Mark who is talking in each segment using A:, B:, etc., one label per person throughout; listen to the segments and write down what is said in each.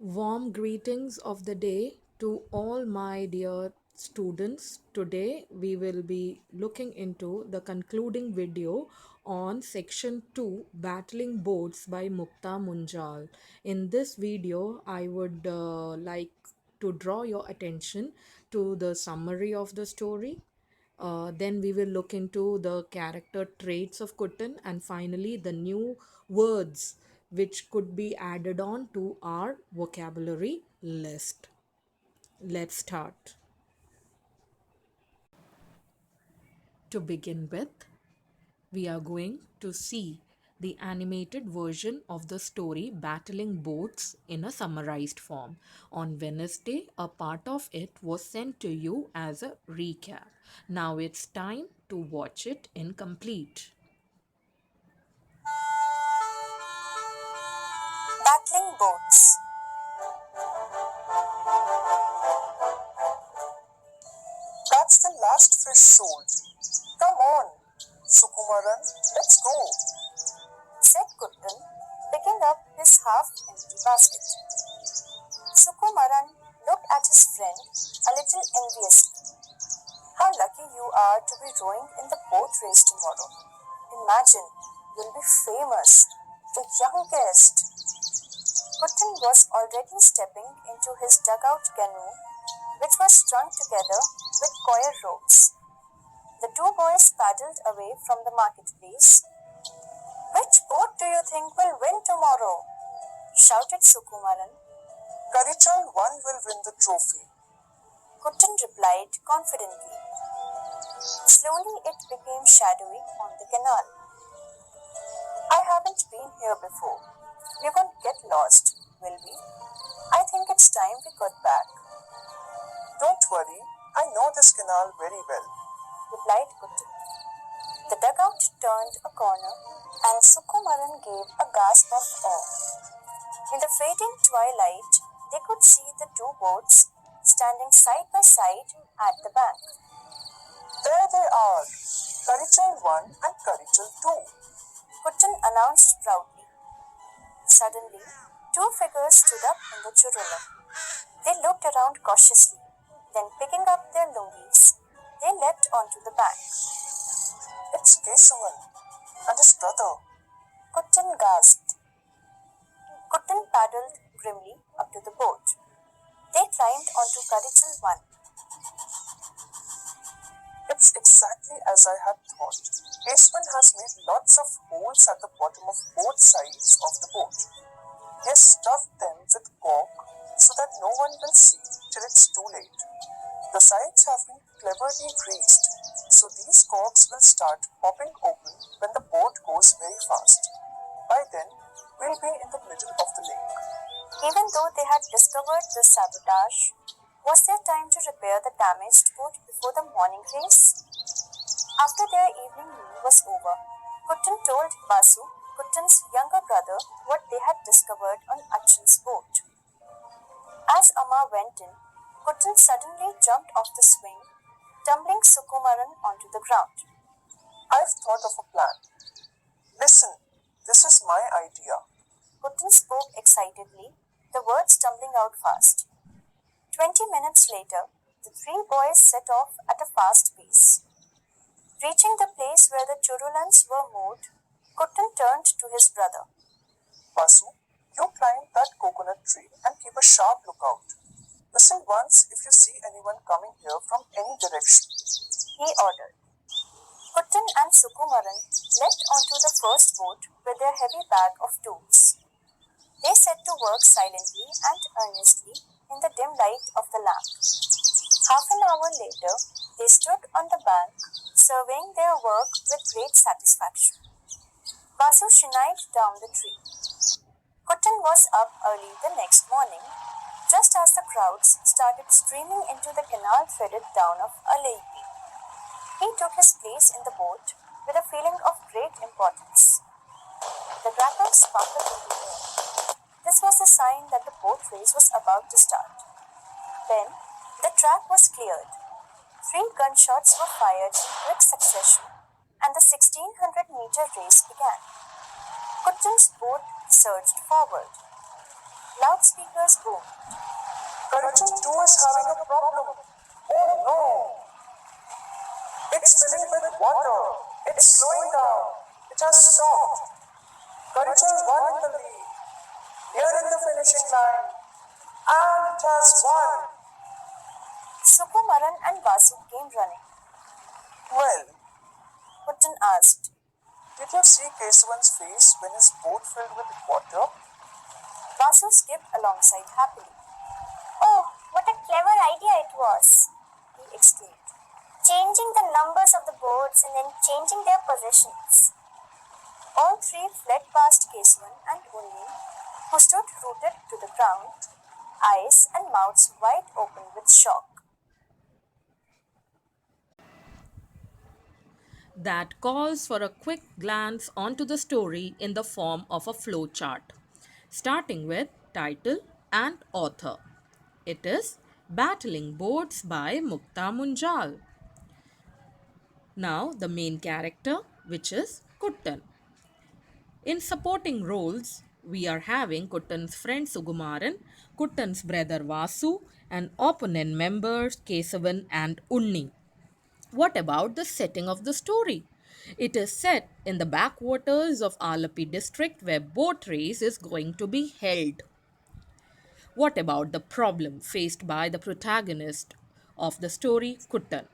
A: Warm greetings of the day to all my dear students. Today we will be looking into the concluding video on section 2 Battling Boats by Mukta Munjal. In this video, I would like to draw your attention to the summary of the story. Then we will look into the character traits of Kutan, and finally the new words which could be added on to our vocabulary list. Let's start. To begin with, we are going to see the animated version of the story Battling Boats in a summarized form. On Wednesday, a part of it was sent to you as a recap. Now it's time to watch it in complete.
B: Battling boats. That's the last fish sold. Come on, Sukumaran, let's go, said Kuttan, picking up his half-empty basket. Sukumaran looked at his friend a little enviously. How lucky you are to be rowing in the boat race tomorrow. Imagine, you'll be famous, the youngest. Kuttan was already stepping into his dugout canoe, which was strung together with coir ropes. The two boys paddled away from the marketplace. Which boat do you think will win tomorrow? Shouted Sukumaran. Karichal 1 will win the trophy, Kuttan replied confidently. Slowly it became shadowy on the canal. I haven't been here before. We won't get lost, will we? I think it's time we got back. Don't worry, I know this canal very well, replied Kuttan. The dugout turned a corner and Sukumaran gave a gasp of awe. In the fading twilight, they could see the two boats standing side by side at the bank. There they are, Karichal 1 and Karichal 2, Kuttan announced proudly. Suddenly, two figures stood up in the churula. They looked around cautiously, then picking up their lungis, they leapt onto the bank. It's Kesavan and his brother, Kuttan gasped. Kuttan paddled grimly up to the boat. They climbed onto Karichal 1. It's exactly as I had thought. Kesman has made lots of holes at the bottom of both sides of the boat. He has stuffed them with cork so that no one will see till it's too late. The sides have been cleverly greased, so these corks will start popping open when the boat goes very fast. By then, we'll be in the middle of the lake. Even though they had discovered the sabotage, was there time to repair the damaged boat before the morning race? After their evening meal was over, Kuttan told Basu, Kuttan's younger brother, what they had discovered on Achan's boat. As Amma went in, Kuttan suddenly jumped off the swing, tumbling Sukumaran onto the ground. I've thought of a plan. Listen, this is my idea. Kuttan spoke excitedly, the words tumbling out fast. 20 minutes later, the three boys set off at a fast pace. Reaching the place where the churulans were moored, Kuttan turned to his brother. Basu, you climb that coconut tree and keep a sharp lookout. Whistle once if you see anyone coming here from any direction, he ordered. Kuttan and Sukumaran leapt onto the first boat with their heavy bag of tools. They set to work silently and earnestly in the dim light of the lamp. Half an hour later, they stood on the bank, surveying their work with great satisfaction. Basu shinned down the tree. Kuttan was up early the next morning, just as the crowds started streaming into the canal-threaded town of Aleipi. He took his place in the boat with a feeling of great importance. The crackers sparkled in the air. This was a sign that the boat race was about to start. Then, the track was cleared. 3 gunshots were fired in quick succession, and the 1600-meter race began. Kuttan's boat surged forward. Loud loudspeakers boom. Karichal 2 is having a problem. Oh no! It's filling with water. It's slowing down. It has stopped. Karichal 1 in the lead. Nearing the finishing line. And it has won. Sukumaran and Vasu came running. Well, Putin asked, did you see Kesavan's face when his boat filled with water? Vasu skipped alongside happily. Oh, what a clever idea it was, he exclaimed. Changing the numbers of the boats and then changing their positions. All three fled past Kesavan and Unni, who stood rooted to the ground, eyes and mouths wide open with shock.
A: That calls for a quick glance onto the story in the form of a flowchart, starting with title and author. It is Battling Boats by Mukta Munjal. Now, the main character, which is Kuttan. In supporting roles, we are having Kuttan's friend Sugumaran, Kuttan's brother Vasu, and opponent members Kesavan and Unni. What about the setting of the story? It is set in the backwaters of Alapi district where boat race is going to be held. What about the problem faced by the protagonist of the story, Kuttan?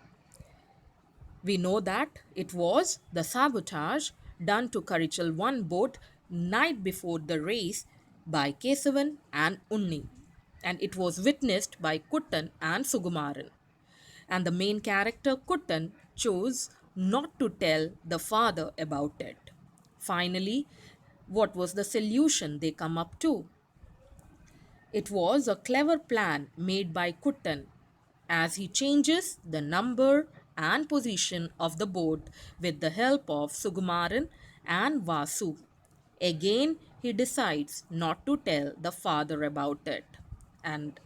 A: We know that it was the sabotage done to Karichal 1 boat night before the race by Kesavan and Unni, and it was witnessed by Kuttan and Sugumaran. And the main character Kuttan chose not to tell the father about it. Finally, what was the solution they come up to? It was a clever plan made by Kuttan as he changes the number and position of the boat with the help of Sugumaran and Vasu. Again, he decides not to tell the father about it. And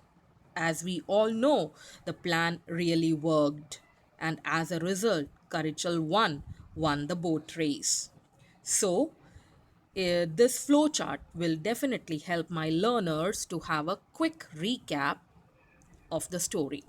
A: as we all know, the plan really worked. And as a result, Karichal won the boat race. So, this flowchart will definitely help my learners to have a quick recap of the story.